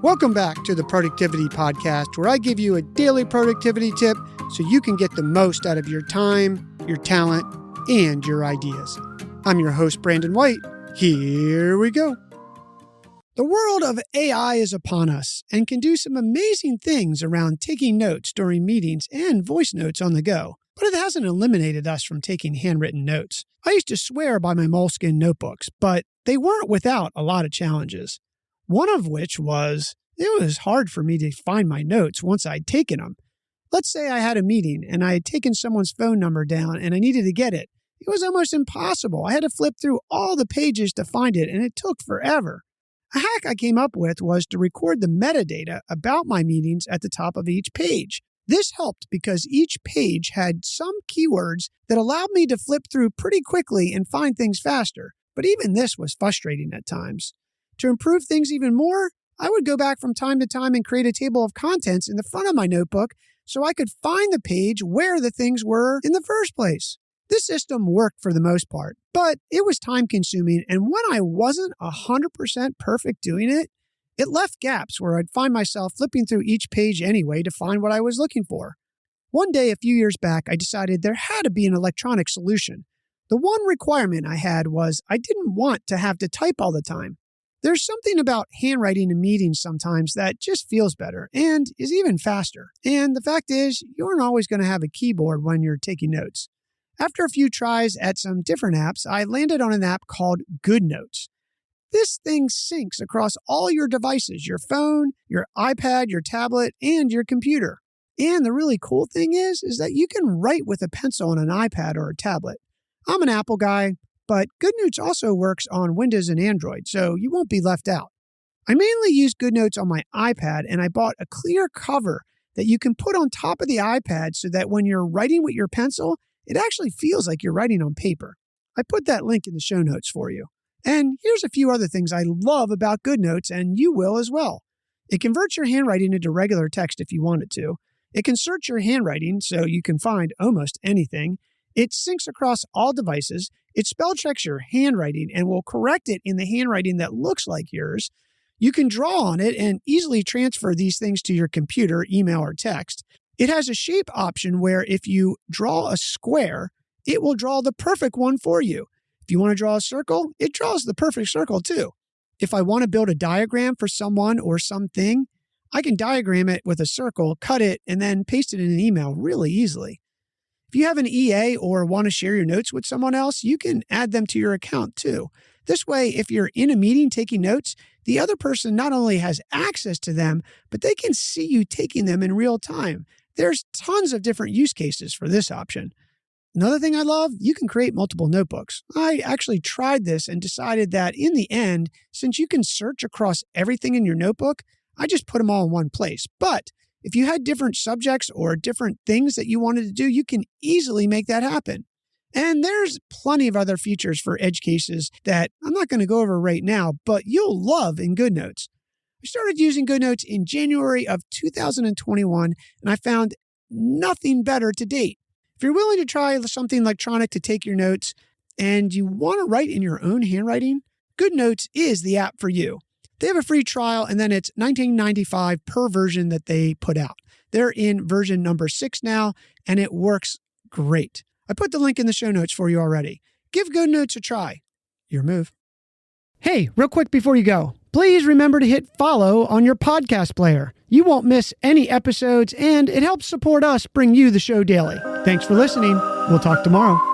Welcome back to the Productivity Podcast, where I give you a daily productivity tip so you can get the most out of your time, your talent, and your ideas. I'm your host, Brandon White. Here we go. The world of AI is upon us and can do some amazing things around taking notes during meetings and voice notes on the go. But it hasn't eliminated us from taking handwritten notes. I used to swear by my Moleskine notebooks, but they weren't without a lot of challenges. One of which was, it was hard for me to find my notes once I'd taken them. Let's say I had a meeting and I had taken someone's phone number down and I needed to get it. It was almost impossible. I had to flip through all the pages to find it, and it took forever. A hack I came up with was to record the metadata about my meetings at the top of each page. This helped because each page had some keywords that allowed me to flip through pretty quickly and find things faster. But even this was frustrating at times. To improve things even more, I would go back from time to time and create a table of contents in the front of my notebook so I could find the page where the things were in the first place. This system worked for the most part, but it was time consuming, and when I wasn't 100% perfect doing it, it left gaps where I'd find myself flipping through each page anyway to find what I was looking for. One day a few years back, I decided there had to be an electronic solution. The one requirement I had was I didn't want to have to type all the time. There's something about handwriting in meetings sometimes that just feels better and is even faster. And the fact is, you aren't always going to have a keyboard when you're taking notes. After a few tries at some different apps, I landed on an app called GoodNotes. This thing syncs across all your devices, your phone, your iPad, your tablet, and your computer. And the really cool thing is that you can write with a pencil on an iPad or a tablet. I'm an Apple guy, but GoodNotes also works on Windows and Android, so you won't be left out. I mainly use GoodNotes on my iPad, and I bought a clear cover that you can put on top of the iPad so that when you're writing with your pencil, it actually feels like you're writing on paper. I put that link in the show notes for you. And here's a few other things I love about GoodNotes, and you will as well. It converts your handwriting into regular text if you want it to. It can search your handwriting so you can find almost anything. It syncs across all devices. It spell checks your handwriting and will correct it in the handwriting that looks like yours. You can draw on it and easily transfer these things to your computer, email, or text. It has a shape option where if you draw a square, it will draw the perfect one for you. If you want to draw a circle, it draws the perfect circle too. If I want to build a diagram for someone or something, I can diagram it with a circle, cut it, and then paste it in an email really easily. If you have an EA or want to share your notes with someone else, you can add them to your account too. This way, if you're in a meeting taking notes, the other person not only has access to them, but they can see you taking them in real time. There's tons of different use cases for this option. Another thing I love, you can create multiple notebooks. I actually tried this and decided that in the end, since you can search across everything in your notebook, I just put them all in one place. But if you had different subjects or different things that you wanted to do, you can easily make that happen. And there's plenty of other features for edge cases that I'm not going to go over right now, but you'll love in GoodNotes. I started using GoodNotes in January of 2021, and I found nothing better to date. If you're willing to try something electronic to take your notes and you want to write in your own handwriting, GoodNotes is the app for you. They have a free trial, and then it's $19.95 per version that they put out. They're in version number 6 now, and it works great. I put the link in the show notes for you already. Give GoodNotes a try. Your move. Hey, real quick before you go, please remember to hit follow on your podcast player. You won't miss any episodes, and it helps support us bring you the show daily. Thanks for listening. We'll talk tomorrow.